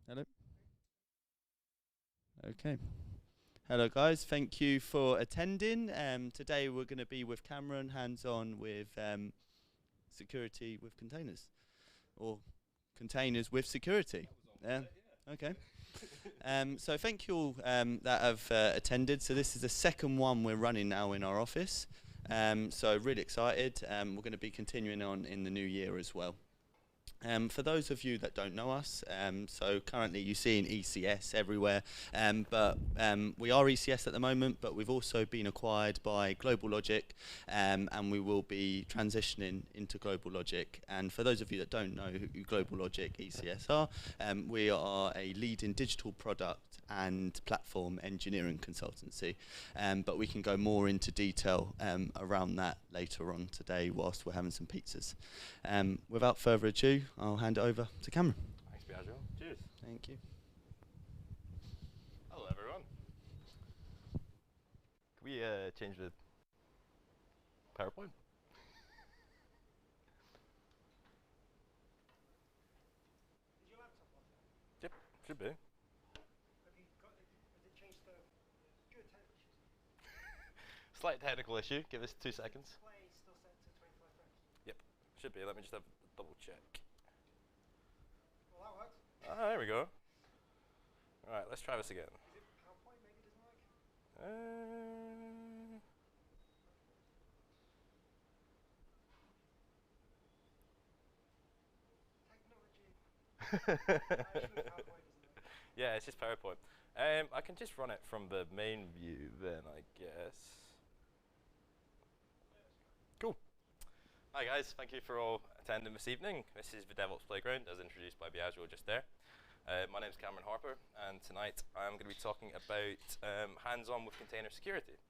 Hello. Okay. Hello, guys. Thank you for attending. Today we're going to be with Cameron, hands-on with security with containers, or containers with security. Yeah. Okay. So thank you all that have attended. So this is the second one we're running now in our office. So really excited. We're going to be continuing on in the new year as well. For those of you that don't know us, so currently you see an ECS everywhere, but we are ECS at the moment, but we've also been acquired by Global Logic, and we will be transitioning into Global Logic. And for those of you that don't know who Global Logic ECS are, we are a leading digital product and platform engineering consultancy, but we can go more into detail around that later on today whilst we're having some pizzas. Without further ado, I'll hand it over to Cameron. Thanks, Biagio. Cheers. Thank you. Hello, everyone. Can we change the PowerPoint? Is your laptop off? Yep, should be. Has it changed the good technical issues? Slight technical issue. Give us 2 seconds. Display is still set to 25 frames. Yep, should be. Let me just have a double check. Well, that works. Ah, there we go. All right, let's try this again. Is it PowerPoint maybe doesn't work? Technology. Actually, PowerPoint doesn't work. Yeah, it's just PowerPoint. I can just run it from the main view then, I guess. Cool. Hi guys, thank you for all attending this evening. This is the DevOps Playground, as introduced by Biagio just there. My name is Cameron Harper, and tonight I'm going to be talking about hands-on with container security.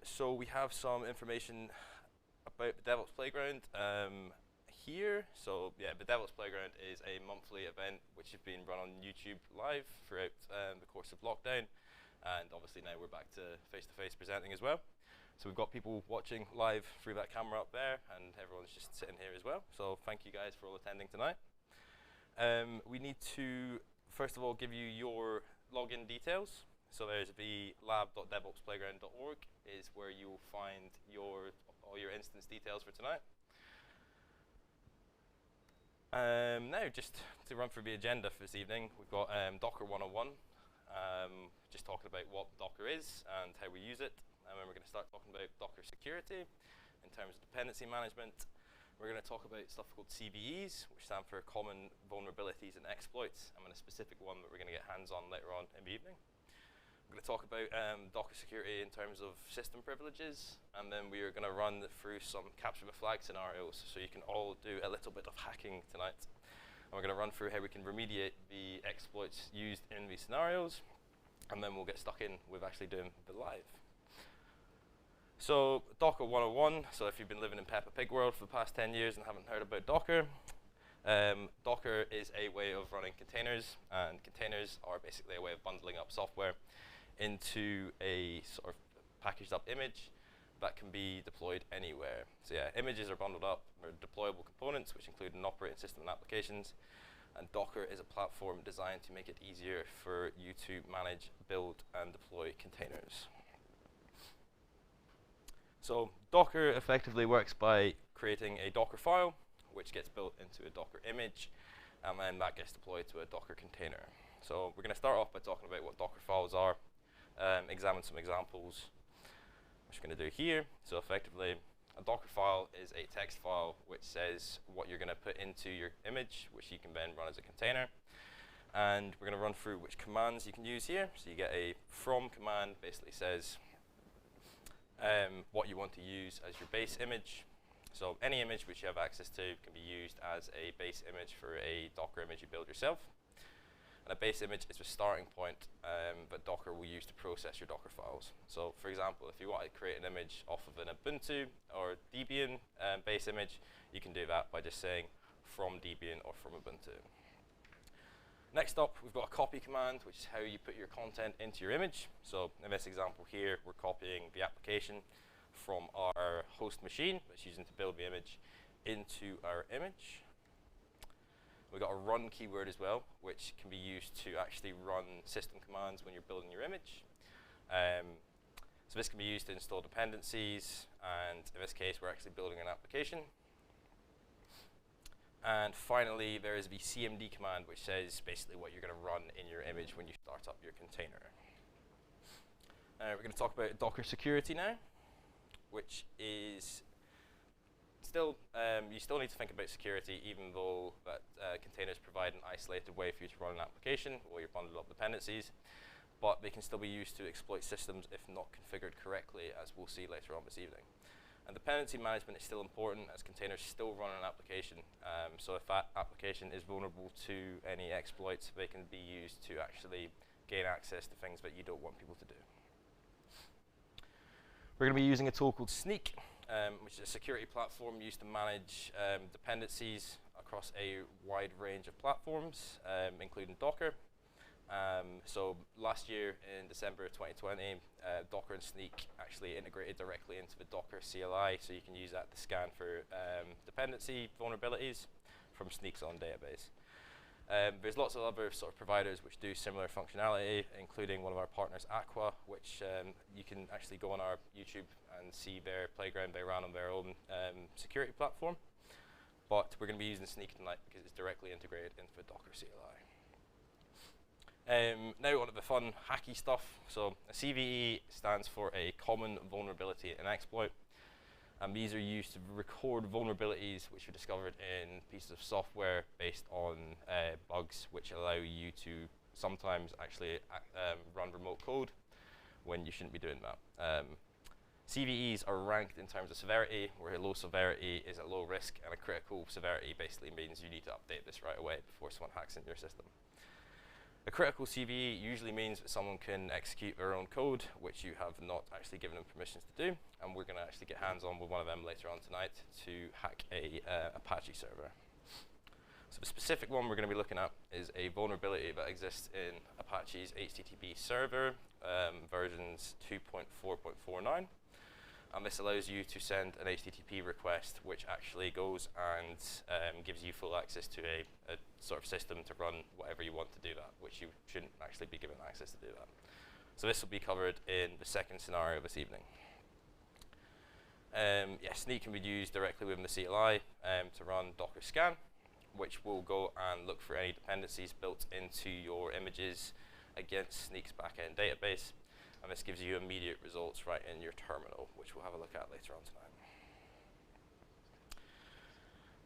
So we have some information about the DevOps Playground here. So yeah, the DevOps Playground is a monthly event which has been run on YouTube live throughout the course of lockdown, and obviously now we're back to face-to-face presenting as well. So we've got people watching live through that camera up there, and everyone's just sitting here as well. So thank you guys for all attending tonight. We need to, first of all, give you your login details. So there's the lab.devopsplayground.org is where you will find all your instance details for tonight. Now, just to run through the agenda for this evening, we've got Docker 101, just talking about what Docker is and how we use it. And then we're going to start talking about Docker security in terms of dependency management. We're going to talk about stuff called CVEs, which stand for common vulnerabilities and exploits, and then a specific one that we're going to get hands-on later on in the evening. We're going to talk about Docker security in terms of system privileges, and then we are going to run through some capture the flag scenarios, so you can all do a little bit of hacking tonight. And we're going to run through how we can remediate the exploits used in these scenarios, and then we'll get stuck in with actually doing the live. So Docker 101, so if you've been living in Peppa Pig world for the past 10 years and haven't heard about Docker, Docker is a way of running containers, and containers are basically a way of bundling up software into a sort of packaged up image that can be deployed anywhere. So yeah, images are bundled up with deployable components, which include an operating system and applications, and Docker is a platform designed to make it easier for you to manage, build, and deploy containers. So Docker effectively works by creating a Docker file, which gets built into a Docker image, and then that gets deployed to a Docker container. So we're going to start off by talking about what Dockerfiles are, examine some examples, which we're going to do here. So effectively, a Dockerfile is a text file which says what you're going to put into your image, which you can then run as a container. And we're going to run through which commands you can use here. So you get a from command, basically says what you want to use as your base image. So any image which you have access to can be used as a base image for a Docker image you build yourself. And a base image is the starting point that Docker will use to process your Docker files. So for example, if you want to create an image off of an Ubuntu or Debian base image, you can do that by just saying from Debian or from Ubuntu. Next up, we've got a copy command, which is how you put your content into your image. So in this example here, we're copying the application from our host machine, that's using to build the image, into our image. We've got a run keyword as well, which can be used to actually run system commands when you're building your image. So this can be used to install dependencies, and in this case, we're actually building an application. And finally, there is the cmd command, which says basically what you're going to run in your image when you start up your container. We're going to talk about Docker security now, which is still, you still need to think about security, even though that containers provide an isolated way for you to run an application or your bundled up dependencies. But they can still be used to exploit systems if not configured correctly, as we'll see later on this evening. And dependency management is still important, as containers still run an application. So if that application is vulnerable to any exploits, they can be used to actually gain access to things that you don't want people to do. We're going to be using a tool called Sneak, which is a security platform used to manage dependencies across a wide range of platforms, including Docker. So last year in December 2020, Docker and Sneak actually integrated directly into the Docker CLI, so you can use that to scan for dependency vulnerabilities from Sneak's own database. There's lots of other sort of providers which do similar functionality, including one of our partners, Aqua, which you can actually go on our YouTube and see their playground they ran on their own security platform. But we're going to be using Sneak tonight because it's directly integrated into the Docker CLI. Now on to the fun, hacky stuff. So a CVE stands for a common vulnerability and exploit. And these are used to record vulnerabilities which are discovered in pieces of software based on bugs which allow you to sometimes actually run remote code when you shouldn't be doing that. CVEs are ranked in terms of severity, where a low severity is a low risk, and a critical severity basically means you need to update this right away before someone hacks into your system. A critical CVE usually means that someone can execute their own code, which you have not actually given them permissions to do, and we're going to actually get hands-on with one of them later on tonight to hack a Apache server. So the specific one we're going to be looking at is a vulnerability that exists in Apache's HTTP server, versions 2.4.49. And this allows you to send an HTTP request, which actually goes and gives you full access to a sort of system to run whatever you want to do that, which you shouldn't actually be given access to do that. So this will be covered in the second scenario this evening. Yeah, Sneak can be used directly within the CLI to run Docker scan, which will go and look for any dependencies built into your images against Sneak's backend database. And this gives you immediate results right in your terminal, which we'll have a look at later on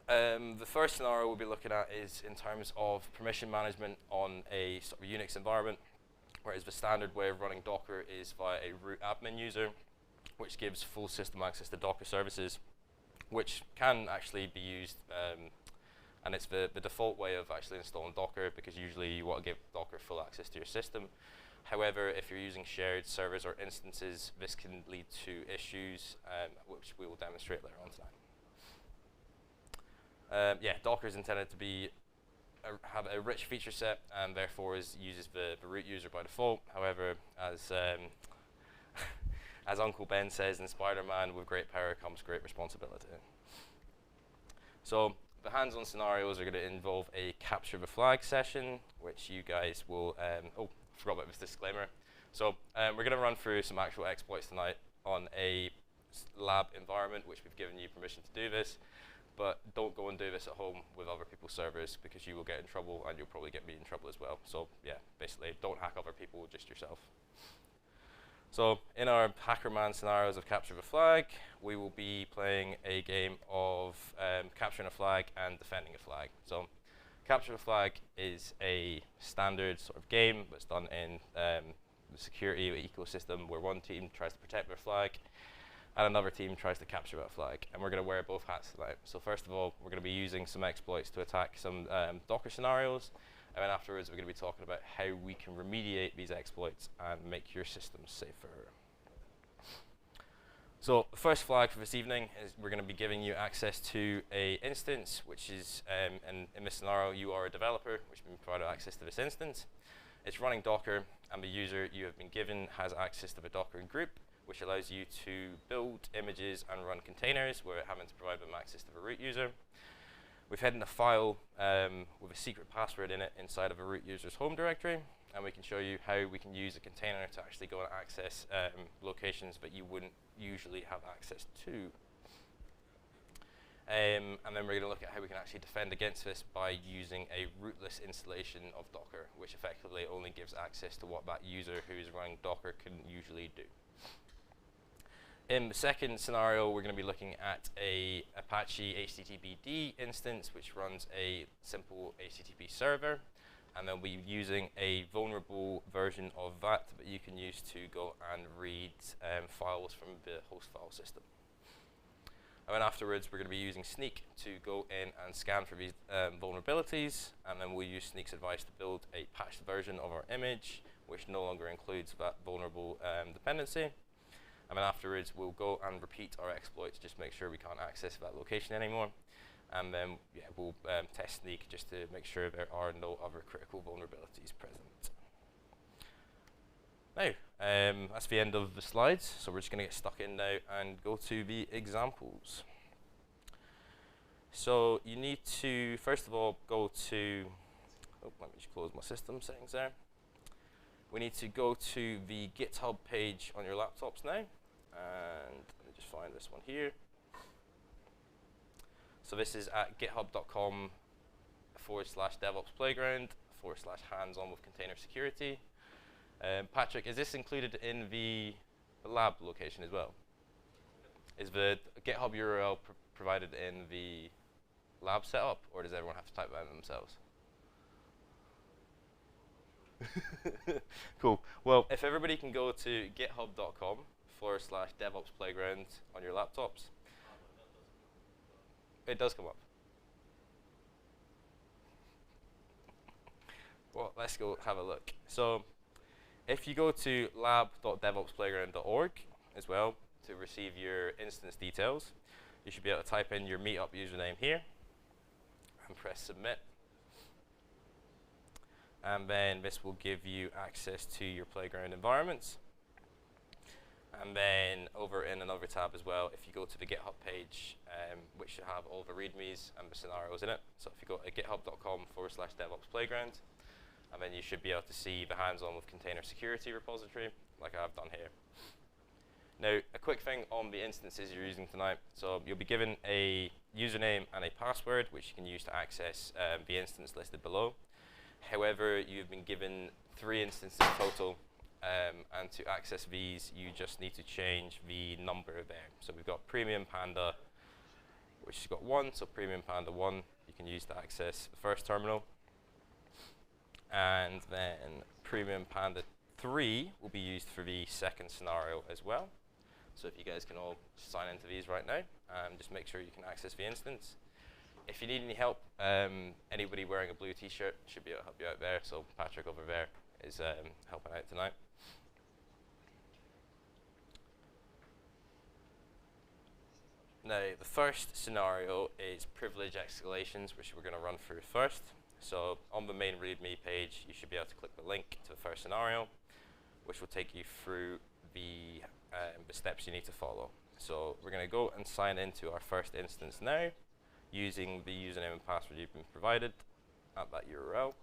tonight. The first scenario we'll be looking at is in terms of permission management on a sort of Unix environment, whereas the standard way of running Docker is via a root admin user, which gives full system access to Docker services, which can actually be used, and it's the default way of actually installing Docker, because usually you want to give Docker full access to your system. However, if you're using shared servers or instances, this can lead to issues, which we will demonstrate later on tonight. Yeah, Docker is intended to be have a rich feature set, and therefore uses the root user by default. However, as as Uncle Ben says in Spider-Man, with great power comes great responsibility. So the hands-on scenarios are going to involve a capture the flag session, which you guys will forgot about this disclaimer. So we're going to run through some actual exploits tonight on a lab environment, which we've given you permission to do this. But don't go and do this at home with other people's servers, because you will get in trouble, and you'll probably get me in trouble as well. So yeah, basically, don't hack other people, just yourself. So in our Hackerman scenarios of Capture the Flag, we will be playing a game of capturing a flag and defending a flag. So Capture the Flag is a standard sort of game that's done in the security ecosystem, where one team tries to protect their flag and another team tries to capture that flag. And we're going to wear both hats tonight. So first of all, we're going to be using some exploits to attack some Docker scenarios. And then afterwards, we're going to be talking about how we can remediate these exploits and make your systems safer. So the first flag for this evening is we're going to be giving you access to an instance, which is, in this scenario, you are a developer, which means provided access to this instance. It's running Docker, and the user you have been given has access to the Docker group, which allows you to build images and run containers without having to provide them access to the root user. We've hidden a file with a secret password in it inside of a root user's home directory, and we can show you how we can use a container to actually go and access locations that you wouldn't usually have access to. And then we're going to look at how we can actually defend against this by using a rootless installation of Docker, which effectively only gives access to what that user who is running Docker can usually do. In the second scenario, we're going to be looking at a Apache HTTPD instance, which runs a simple HTTP server, and then we're using a vulnerable version of that that you can use to go and read files from the host file system. And then afterwards, we're going to be using Sneak to go in and scan for these vulnerabilities, and then we'll use Sneak's advice to build a patched version of our image, which no longer includes that vulnerable dependency. And then afterwards, we'll go and repeat our exploit to just make sure we can't access that location anymore. And then we'll test Sneak just to make sure there are no other critical vulnerabilities present. Now, that's the end of the slides, so we're just going to get stuck in now and go to the examples. So you need to, first of all, go to, let me just close my system settings there. We need to go to the GitHub page on your laptops now, and let me just find this one here. So this is at github.com/DevOps Playground /hands-on with container security. Patrick, is this included in the lab location as well? Is the GitHub URL provided in the lab setup, or does everyone have to type that in themselves? Cool. Well, if everybody can go to github.com/DevOps Playground on your laptops. It does come up. Well, let's go have a look. So, if you go to lab.devopsplayground.org as well to receive your instance details, you should be able to type in your meetup username here and press submit. And then this will give you access to your playground environments. And then over in another tab as well, if you go to the GitHub page, which should have all the readmes and the scenarios in it. So if you go to github.com/DevOps Playground, and then you should be able to see the hands-on with container security repository, like I've done here. Now, a quick thing on the instances you're using tonight. So you'll be given a username and a password, which you can use to access the instance listed below. However, you've been given 3 instances total. And to access these, you just need to change the number there. So we've got Premium Panda, which has got 1, so Premium Panda 1 you can use to access the first terminal. And then Premium Panda 3 will be used for the second scenario as well. So if you guys can all sign into these right now, and just make sure you can access the instance. If you need any help, anybody wearing a blue t-shirt should be able to help you out there. So Patrick over there is helping out tonight. Now, the first scenario is privilege escalations, which we're going to run through first. So on the main README page, you should be able to click the link to the first scenario, which will take you through the steps you need to follow. So we're going to go and sign into our first instance now, using the username and password you've been provided at that URL.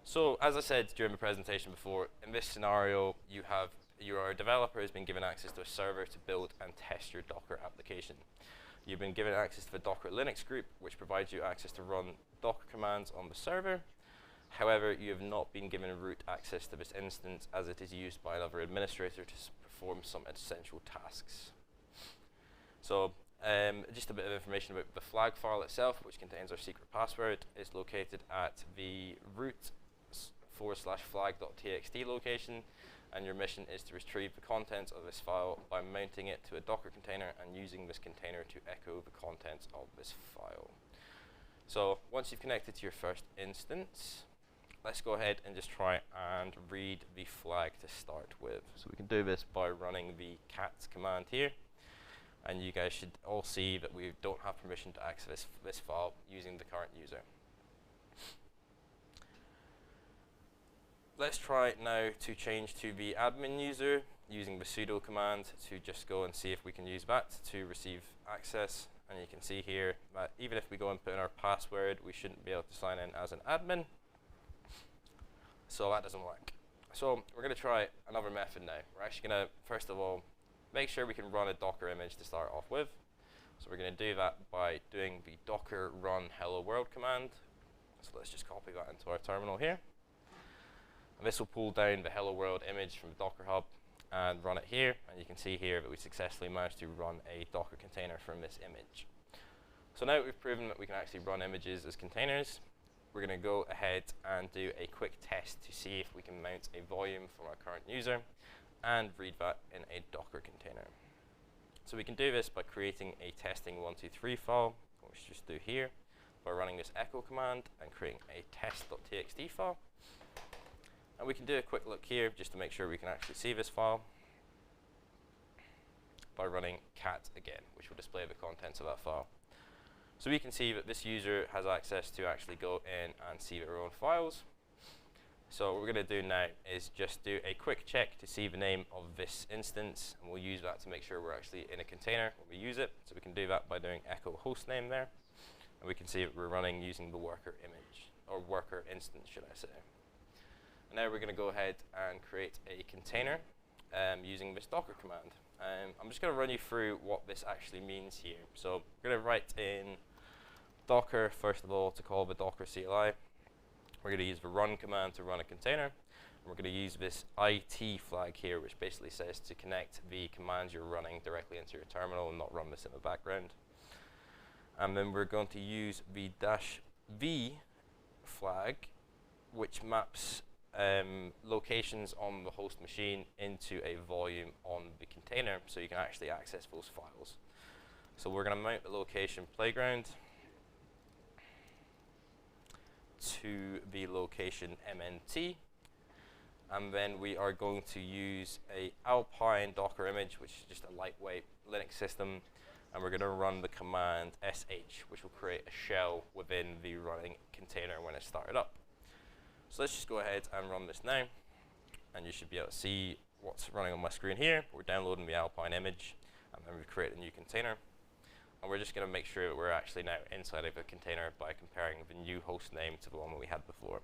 So as I said during the presentation before, in this scenario, you are a developer who's been given access to a server to build and test your Docker application. You've been given access to the Docker Linux group, which provides you access to run Docker commands on the server. However, you have not been given root access to this instance, as it is used by another administrator to perform some essential tasks. So just a bit of information about the flag file itself, which contains our secret password. It's located at the root/flag.txt location, and your mission is to retrieve the contents of this file by mounting it to a Docker container and using this container to echo the contents of this file. So once you've connected to your first instance, let's go ahead and just try and read the flag to start with. So we can do this by running the cat command here, and you guys should all see that we don't have permission to access this file using the current user. Let's try now to change to the admin user using the sudo command to just go and see if we can use that to receive access. and you can see here that even if we go and put in our password, we shouldn't be able to sign in as an admin. So that doesn't work. So we're going to try another method now. We're actually going to, first of all, make sure we can run a Docker image to start off with. So we're going to do that by doing the docker run hello world command. So let's just copy that into our terminal here. And this will pull down the hello world image from Docker Hub and run it here. And you can see here that we successfully managed to run a Docker container from this image. So now that we've proven that we can actually run images as containers, we're going to go ahead and do a quick test to see if we can mount a volume from our current user and read that in a Docker container. So we can do this by creating a testing123 file, which we just do here, by running this echo command and creating a test.txt file. And we can do a quick look here just to make sure we can actually see this file by running cat again, which will display the contents of that file. So we can see that this user has access to actually go in and see their own files. So what we're going to do now is just do a quick check to see the name of this instance, and we'll use that to make sure we're actually in a container when we use it. So we can do that by doing echo hostname there, and we can see that we're running using the worker image, or worker instance, should I say. And now we're going to go ahead and create a container using this Docker command. I'm just going to run you through what this actually means here. So we're going to write in Docker, first of all, to call the Docker CLI. We're going to use the run command to run a container. And we're going to use this IT flag here, which basically says to connect the commands you're running directly into your terminal and not run this in the background. And then we're going to use the -v flag, which maps locations on the host machine into a volume on the container so you can actually access those files. So we're going to mount the location playground to the location MNT, and then we are going to use a Alpine Docker image, which is just a lightweight Linux system, and we're going to run the command sh, which will create a shell within the running container when it's started up. So let's just go ahead and run this now, and you should be able to see what's running on my screen here. We're downloading the Alpine image, and then we create a new container. And we're just going to make sure that we're actually now inside of a container by comparing the new host name to the one that we had before.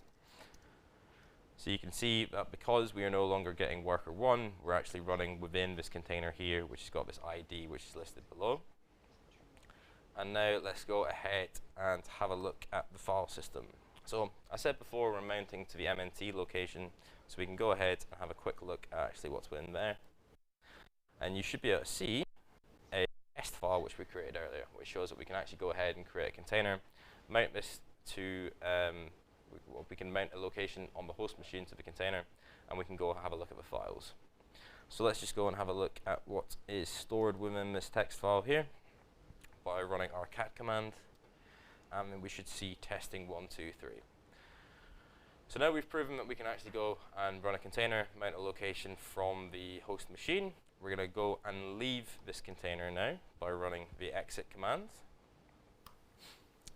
So you can see that because we are no longer getting worker 1, we're actually running within this container here, which has got this ID, which is listed below. And now let's go ahead and have a look at the file system. So I said before we're mounting to the MNT location, so we can go ahead and have a quick look at actually what's within there. And you should be able to see a test file which we created earlier, which shows that we can actually go ahead and create a container, mount this to, we can mount a location on the host machine to the container, and we can go have a look at the files. So let's just go and have a look at what is stored within this text file here by running our cat command, and then we should see testing123. So now we've proven that we can actually go and run a container, mount a location from the host machine. We're going to go and leave this container now by running the exit command.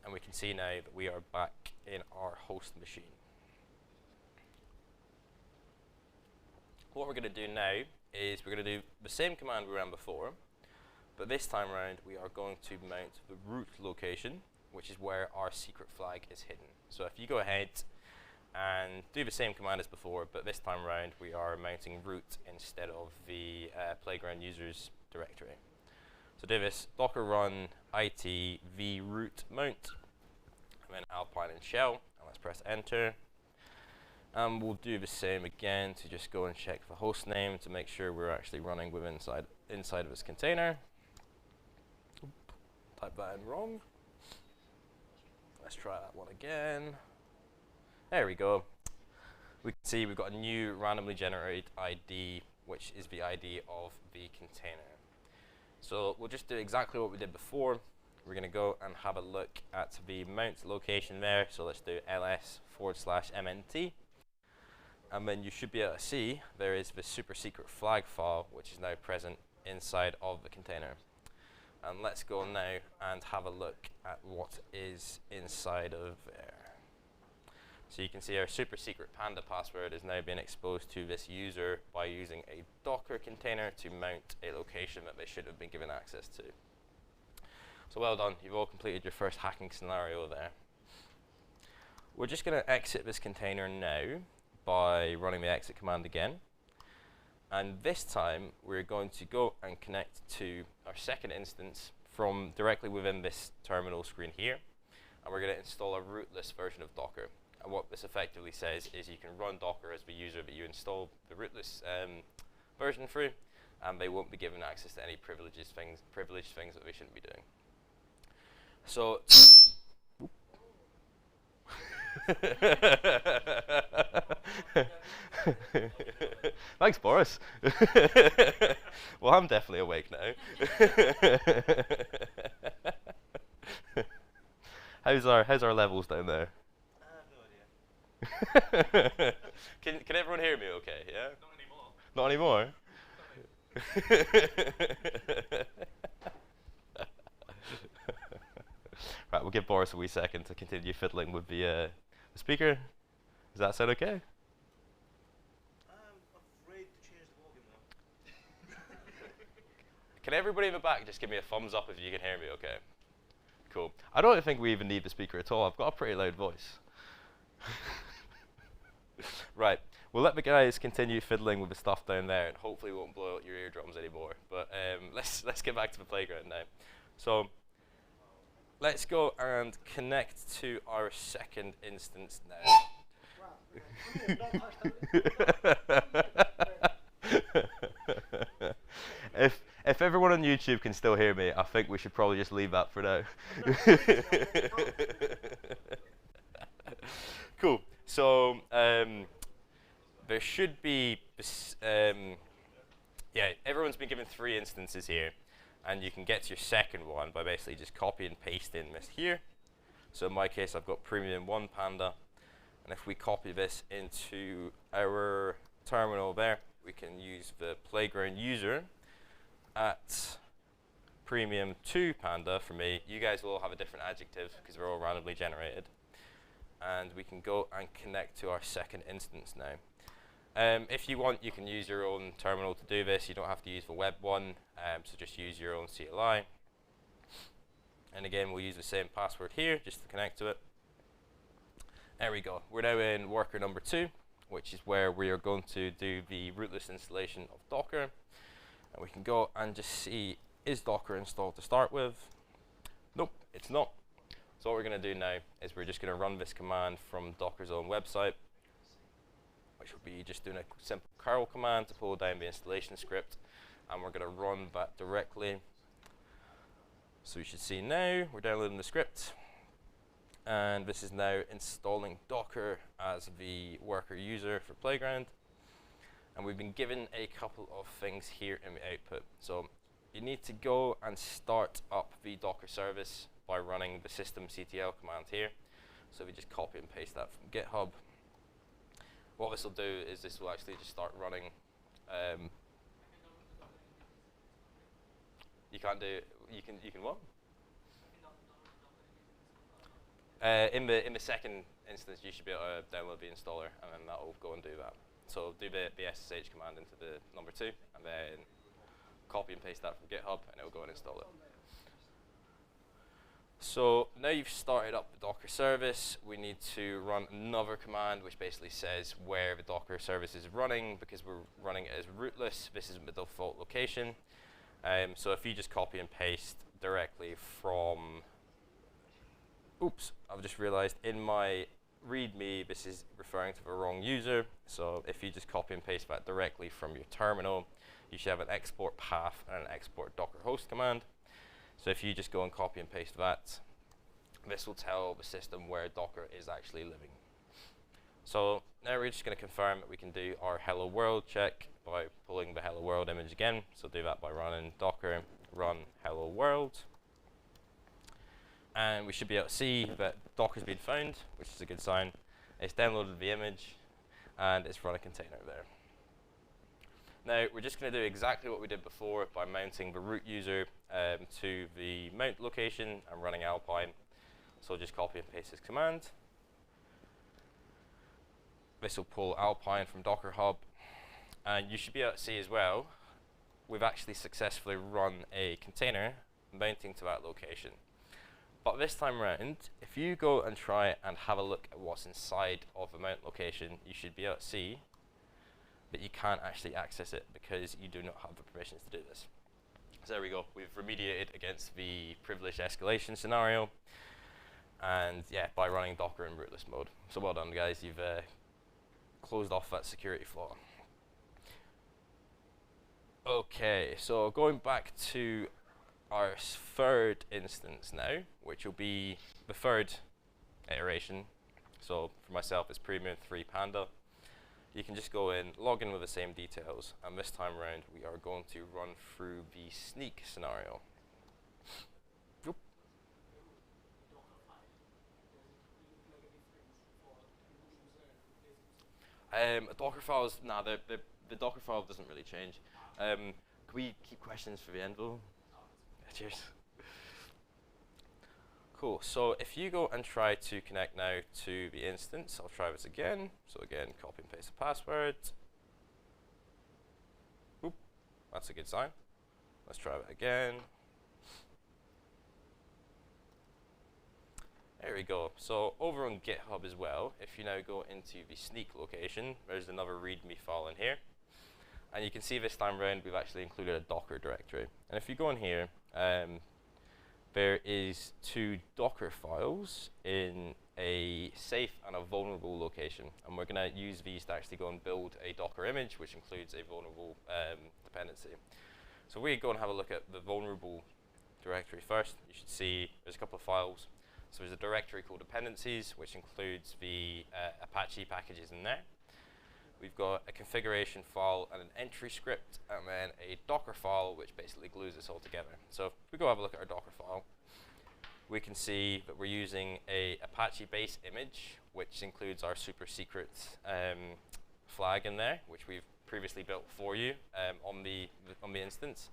And we can see now that we are back in our host machine. What we're going to do now is we're going to do the same command we ran before, but this time around we are going to mount the root location, which is where our secret flag is hidden. So if you go ahead and do the same command as before, but this time around we are mounting root instead of the playground users directory. So do this docker run it v root mount, and then alpine and shell, and let's press enter. And we'll do the same again to just go and check the host name to make sure we're actually running with inside of this container. Type that in wrong. Let's try that one again. There we go. We can see we've got a new randomly generated ID, which is the ID of the container. So we'll just do exactly what we did before. We're going to go and have a look at the mount location there. So let's do ls/mnt. And then you should be able to see there is the super secret flag file, which is now present inside of the container. And let's go now and have a look at what is inside of there. So you can see our super secret panda password is now being exposed to this user by using a Docker container to mount a location that they should have been given access to. So well done, you've all completed your first hacking scenario there. We're just going to exit this container now by running the exit command again. And this time, we're going to go and connect to our second instance from directly within this terminal screen here. And we're going to install a rootless version of Docker. And what this effectively says is you can run Docker as the user that you install the rootless version through, and they won't be given access to any privileged things that they shouldn't be doing. So, thanks, Boris. Well, I'm definitely awake now. How's our levels down there? I have no idea. Can everyone hear me okay? Yeah. Not anymore. Not anymore. Right, we'll give Boris a wee second to continue fiddling with the speaker. Does that sound okay? I'm afraid to change the volume now. Can everybody in the back just give me a thumbs up if you can hear me okay? Cool. I don't think we even need the speaker at all. I've got a pretty loud voice. Right, we'll let the guys continue fiddling with the stuff down there, and hopefully we won't blow out your eardrums anymore. But let's get back to the playground now. So let's go and connect to our second instance now. If everyone on YouTube can still hear me, I think we should probably just leave that for now. Cool. So there should be this, yeah, everyone's been given 3 instances here, and you can get to your second one by basically just copy and paste in this here. So in my case, I've got Premium 1 Panda, and if we copy this into our terminal there, we can use the playground user at Premium 2 Panda for me. You guys will all have a different adjective because they're all randomly generated. And we can go and connect to our second instance now. If you want, you can use your own terminal to do this. You don't have to use the web one, so just use your own CLI. And again, we'll use the same password here just to connect to it. There we go. We're now in worker number 2, which is where we are going to do the rootless installation of Docker. And we can go and just see, is Docker installed to start with? Nope, it's not. So what we're going to do now is we're just going to run this command from Docker's own website, which will be just doing a simple curl command to pull down the installation script, and we're going to run that directly. So you should see now we're downloading the script, and this is now installing Docker as the worker user for Playground. And we've been given a couple of things here in the output. So you need to go and start up the Docker service by running the systemctl command here. So we just copy and paste that from GitHub. What this will do is this will actually just start running. You can't do. You can what? In the second instance, you should be able to download the installer, and then that will go and do that. So do the SSH command into the number 2, and then copy and paste that from GitHub, and it will go and install it. So now you've started up the Docker service, we need to run another command which basically says where the Docker service is running, because we're running it as rootless. This is the default location. So if you just copy and paste directly from, oops, I've just realized in my README this is referring to the wrong user. So if you just copy and paste that directly from your terminal, you should have an export path and an export Docker host command. So if you just go and copy and paste that, this will tell the system where Docker is actually living. So now we're just going to confirm that we can do our hello world check by pulling the hello world image again. So do that by running docker run hello world. And we should be able to see that Docker's been found, which is a good sign. It's downloaded the image, and it's run a container there. Now, we're just going to do exactly what we did before by mounting the root user to the mount location and running Alpine. So just copy and paste this command. This will pull Alpine from Docker Hub. And you should be able to see as well, we've actually successfully run a container mounting to that location. But this time around, if you go and try and have a look at what's inside of the mount location, you should be able to see that you can't actually access it because you do not have the permissions to do this. So there we go. We've remediated against the privileged escalation scenario, and yeah, by running Docker in rootless mode. So well done, guys. You've closed off that security flaw. Okay, so going back to our third instance now, which will be the third iteration. So for myself, it's Premium 3 Panda. You can just go in, log in with the same details, and this time around we are going to run through the sneak scenario. Yep. Dockerfiles, nah, the Dockerfile doesn't really change. Can we keep questions for the end, though? Cheers. Cool, so if you go and try to connect now to the instance, I'll try this again. So again, copy and paste the password. Oop, that's a good sign. Let's try it again. There we go. So over on GitHub as well, if you now go into the sneak location, there's another README file in here. And you can see this time around we've actually included a Docker directory. And if you go in here, there is 2 Docker files in a safe and a vulnerable location. And we're going to use these to actually go and build a Docker image, which includes a vulnerable dependency. So we go and have a look at the vulnerable directory first. You should see there's a couple of files. So there's a directory called dependencies, which includes the Apache packages in there. We've got a configuration file and an entry script, and then a Docker file, which basically glues this all together. So if we go have a look at our Docker file, we can see that we're using a Apache base image, which includes our super secret flag in there, which we've previously built for you on the instance.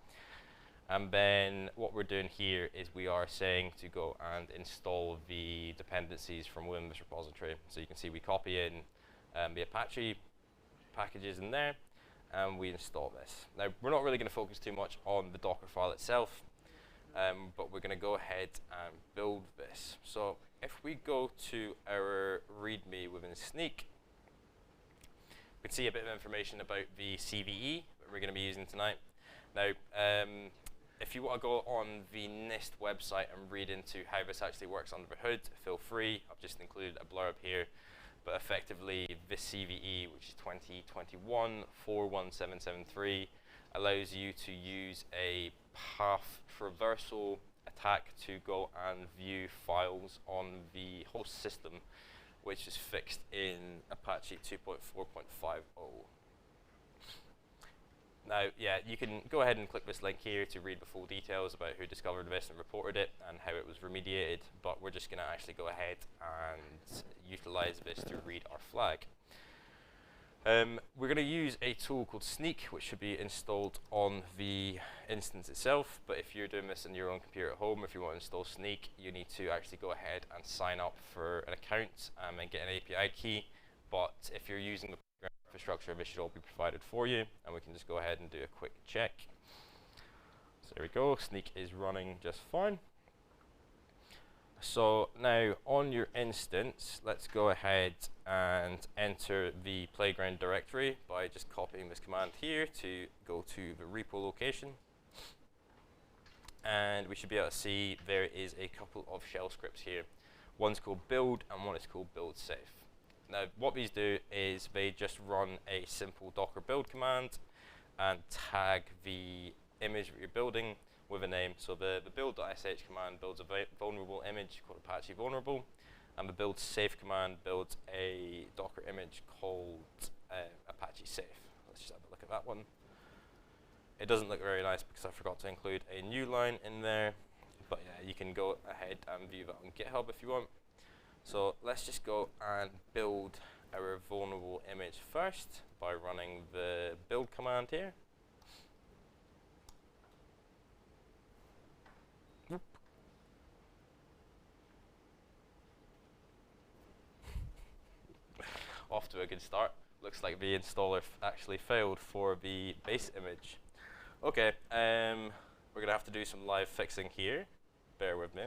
And then what we're doing here is we are saying to go and install the dependencies from within this repository. So you can see we copy in the Apache packages in there, and we install this. Now, we're not really going to focus too much on the Docker file itself, but we're going to go ahead and build this. So if we go to our README within Sneak, we can see a bit of information about the CVE that we're going to be using tonight. Now, if you want to go on the NIST website and read into how this actually works under the hood, feel free. I've just included a blurb here. But effectively, this CVE, which is 2021-41773, allows you to use a path traversal attack to go and view files on the host system, which is fixed in Apache 2.4.50. Now, yeah, you can go ahead and click this link here to read the full details about who discovered this and reported it and how it was remediated, but we're just going to actually go ahead and utilize this to read our flag. We're going to use a tool called Sneak, which should be installed on the instance itself, but if you're doing this on your own computer at home, if you want to install Sneak, you need to actually go ahead and sign up for an account and get an API key, but if you're using the infrastructure, this should all be provided for you, and we can just go ahead and do a quick check. So there we go, Sneak is running just fine. So now on your instance, let's go ahead and enter the playground directory by just copying this command here to go to the repo location. And we should be able to see there is a couple of shell scripts here. One's called build and one is called build safe. Now, what these do is they just run a simple Docker build command and tag the image that you're building with a name. So the build.sh command builds a vulnerable image called Apache vulnerable, and the build safe command builds a Docker image called Apache safe. Let's just have a look at that one. It doesn't look very nice because I forgot to include a new line in there, but yeah, you can go ahead and view that on GitHub if you want. So let's just go and build our vulnerable image first by running the build command here. Whoop. Off to a good start. Looks like the installer actually failed for the base image. Okay, we're we're going to have to do some live fixing here. Bear with me.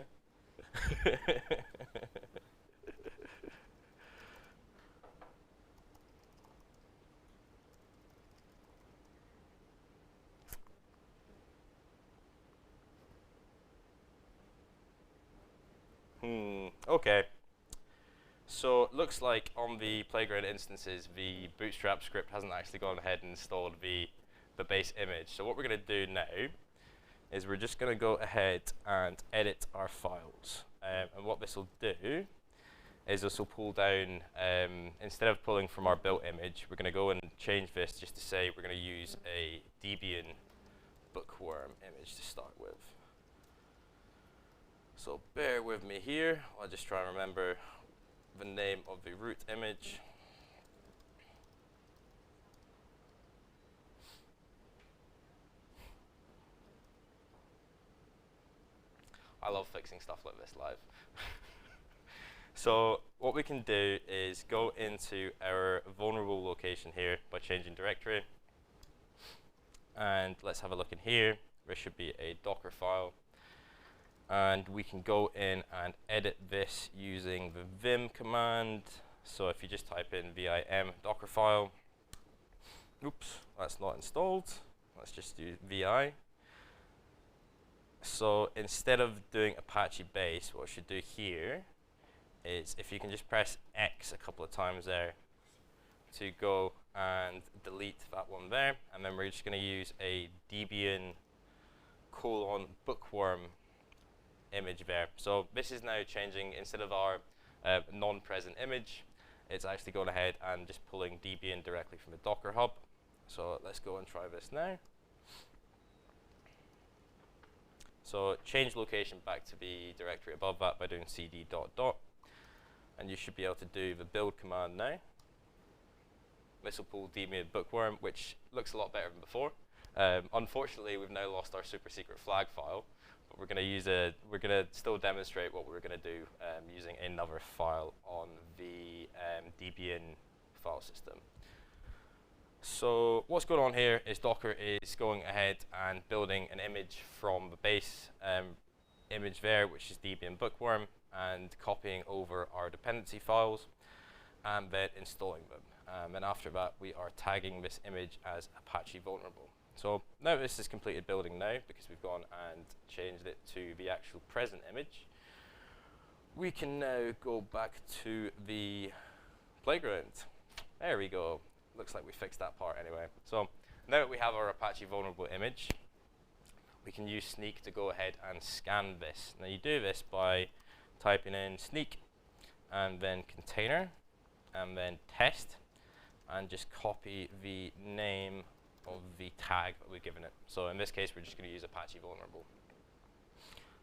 Okay. So it looks like on the Playground instances, the Bootstrap script hasn't actually gone ahead and installed the base image. So what we're going to do now is we're just going to go ahead and edit our files. And what this will do is this will pull down, instead of pulling from our built image, we're going to go and change this just to say we're going to use a Debian bookworm image to start with. So bear with me here. I'll just try and remember the name of the root image. I love fixing stuff like this live. So what we can do is go into our vulnerable location here by changing directory. And let's have a look in here. There should be a Dockerfile. And we can go in and edit this using the Vim command. So if you just type in vim Dockerfile, oops, that's not installed. Let's just do vi. So instead of doing Apache base, what we should do here is if you can just press X a couple of times there to go and delete that one there. And then we're just going to use a Debian : bookworm image there. So this is now changing, instead of our non-present image, it's actually going ahead and just pulling Debian directly from the Docker hub. So let's go and try this now. So change location back to the directory above that by doing cd ... And you should be able to do the build command now. This will pull Debian bookworm, which looks a lot better than before. Unfortunately, we've now lost our super secret flag file. But we're going to use we're going to still demonstrate what we're going to do using another file on the Debian file system. So what's going on here is Docker is going ahead and building an image from the base image there, which is Debian bookworm, and copying over our dependency files and then installing them. And after that, we are tagging this image as Apache vulnerable. So now this is completed building now, because we've gone and changed it to the actual present image. We can now go back to the playground. There we go. Looks like we fixed that part anyway. So now that we have our Apache vulnerable image, we can use Sneak to go ahead and scan this. Now you do this by typing in Sneak and then container and then test, and just copy the name of the tag that we've given it. So in this case, we're just going to use Apache vulnerable.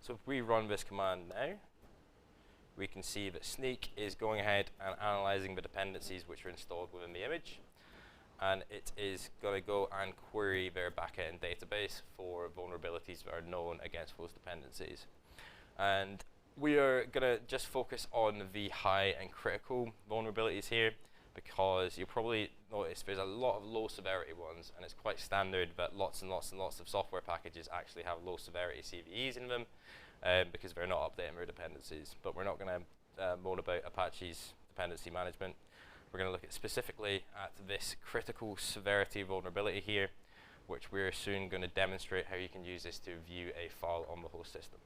So if we run this command now, we can see that Sneak is going ahead and analyzing the dependencies which are installed within the image. And it is going to go and query their backend database for vulnerabilities that are known against those dependencies. And we are going to just focus on the high and critical vulnerabilities here, because you'll probably notice there's a lot of low severity ones, and it's quite standard that lots and lots and lots of software packages actually have low severity CVEs in them, because they're not updating their dependencies. But we're not going to moan about Apache's dependency management. We're going to look at specifically at this critical severity vulnerability here, which we're soon going to demonstrate how you can use this to view a file on the host system.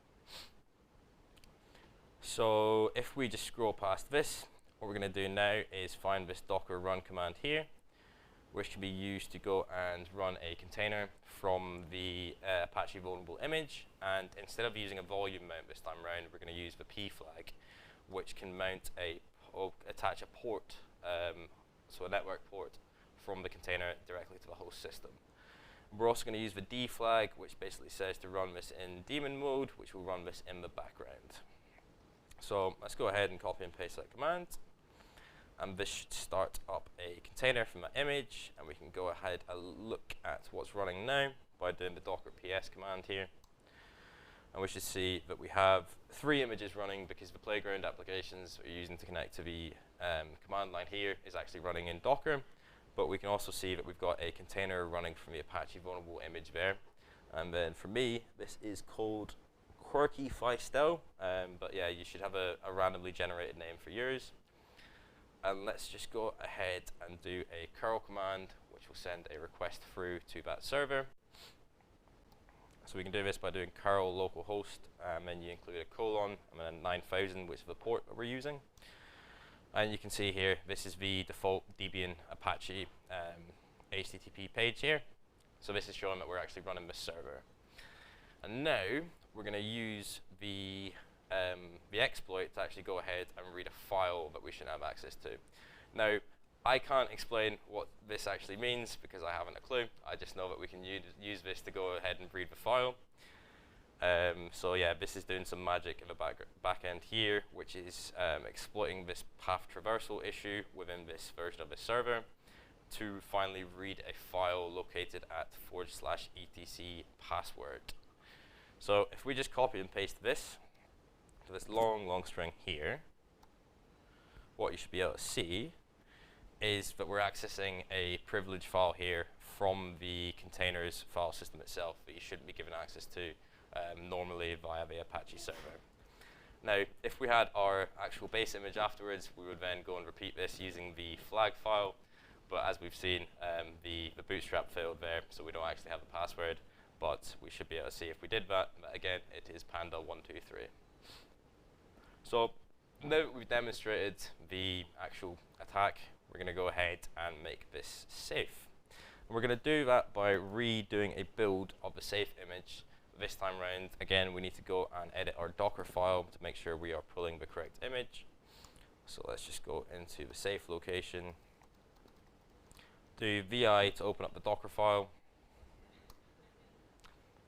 So if we just scroll past this, what we're going to do now is find this docker run command here, which can be used to go and run a container from the Apache vulnerable image. And instead of using a volume mount this time around, we're going to use the P flag, which can mount attach a port, so a network port from the container directly to the host system. We're also going to use the D flag, which basically says to run this in daemon mode, which will run this in the background. So let's go ahead and copy and paste that command. And this should start up a container from that image, and we can go ahead and look at what's running now by doing the docker ps command here. And we should see that we have 3 images running, because the playground applications we're using to connect to the command line here is actually running in Docker. But we can also see that we've got a container running from the Apache vulnerable image there. And then for me, this is called Quirky Feistel, but yeah, you should have a randomly generated name for yours. And let's just go ahead and do a curl command, which will send a request through to that server. So we can do this by doing curl localhost, and then you include a colon, and then 9000, which is the port that we're using. And you can see here, this is the default Debian Apache HTTP page here. So this is showing that we're actually running this server. And now we're going to use the exploit to actually go ahead and read a file that we should have access to. Now, I can't explain what this actually means because I haven't a clue. I just know that we can use this to go ahead and read the file. So yeah, this is doing some magic in the back end here, which is exploiting this path traversal issue within this version of the server to finally read a file located at /etc password. So if we just copy and paste this to this long string here, what you should be able to see is that we're accessing a privilege file here from the containers file system itself that you shouldn't be given access to normally via the Apache server. Now, if we had our actual base image afterwards, we would then go and repeat this using the flag file. But as we've seen, the bootstrap failed there, so we don't actually have the password. But we should be able to see if we did that. But again, it is panda123. So now that we've demonstrated the actual attack, we're going to go ahead and make this safe. And we're going to do that by redoing a build of the safe image. This time around, again, we need to go and edit our Dockerfile to make sure we are pulling the correct image. So let's just go into the safe location, do VI to open up the Dockerfile,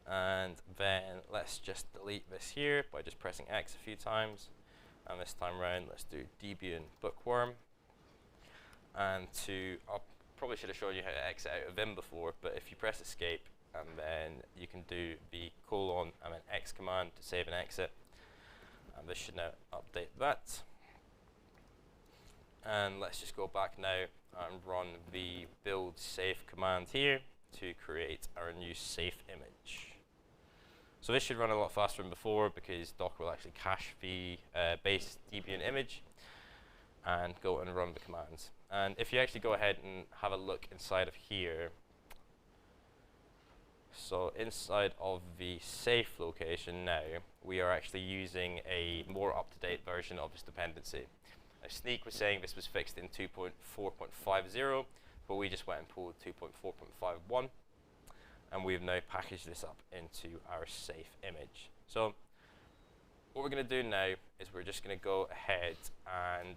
and then let's just delete this here by just pressing X a few times. And this time around, let's do Debian bookworm. And I probably should have shown you how to exit out of Vim before, but if you press escape, and then you can do the colon and then X command to save and exit. And this should now update that. And let's just go back now and run the build safe command here to create our new safe image. So this should run a lot faster than before because Docker will actually cache the base Debian image and go and run the commands. And if you actually go ahead and have a look inside of here, so inside of the safe location now, we are actually using a more up-to-date version of this dependency. Now, Sneak was saying this was fixed in 2.4.50, but we just went and pulled 2.4.51, and we've now packaged this up into our safe image. So what we're going to do now is we're just going to go ahead and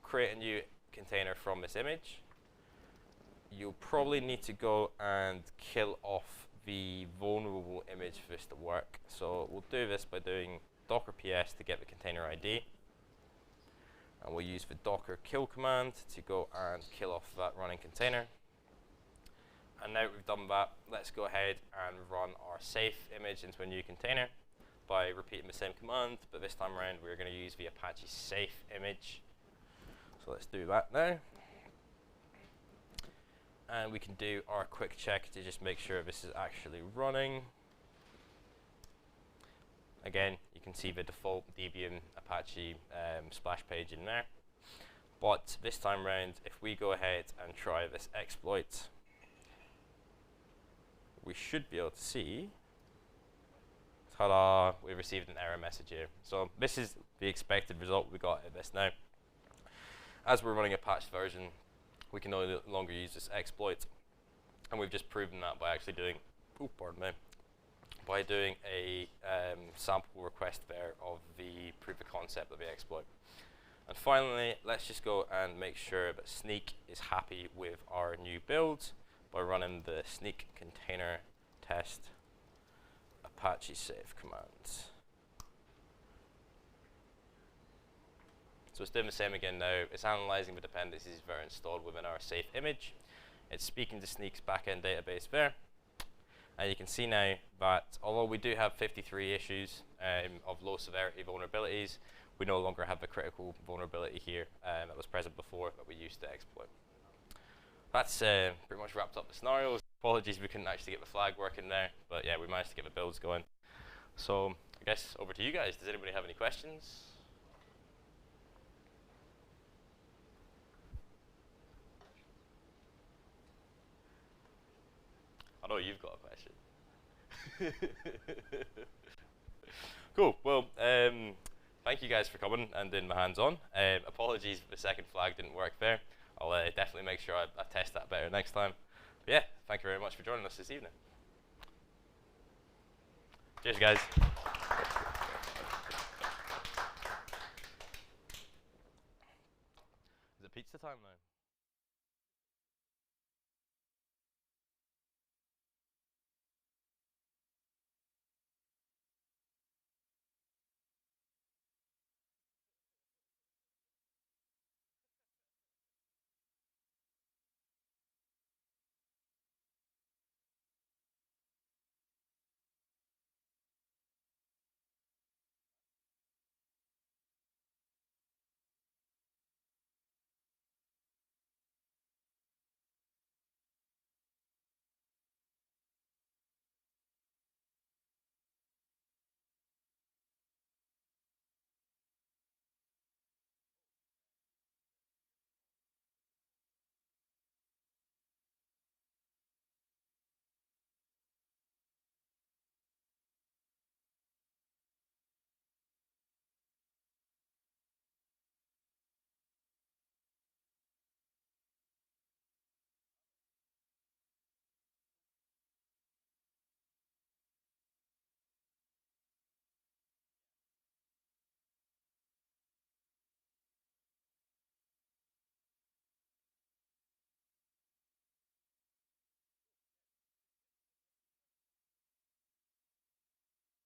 create a new container from this image. You'll probably need to go and kill off the vulnerable image for this to work. So we'll do this by doing docker ps to get the container ID. And we'll use the docker kill command to go and kill off that running container. And now that we've done that, let's go ahead and run our safe image into a new container by repeating the same command, but this time around we're going to use the Apache safe image. So let's do that now. And we can do our quick check to just make sure this is actually running. Again, you can see the default Debian Apache splash page in there. But this time around, if we go ahead and try this exploit, we should be able to see, ta-da, we received an error message here. So this is the expected result we got at this now. As we're running a patched version, we can no longer use this exploit, and we've just proven that by actually doing, by doing a sample request there of the proof of concept of the exploit. And finally, let's just go and make sure that Sneak is happy with our new build by running the Sneak container test Apache safe command. So it's doing the same again now. It's analyzing the dependencies that are installed within our safe image. It's speaking to Sneak's backend database there. And you can see now that although we do have 53 issues of low severity vulnerabilities, we no longer have the critical vulnerability here that was present before that we used to exploit. That's pretty much wrapped up the scenarios. Apologies we couldn't actually get the flag working there, but yeah, we managed to get the builds going. So I guess over to you guys. Does anybody have any questions? I know you've got a question. Cool. Well, thank you guys for coming and doing my hands-on. Apologies if the second flag didn't work there. I'll definitely make sure I test that better next time. But yeah, thank you very much for joining us this evening. Cheers, guys. Is it pizza time now?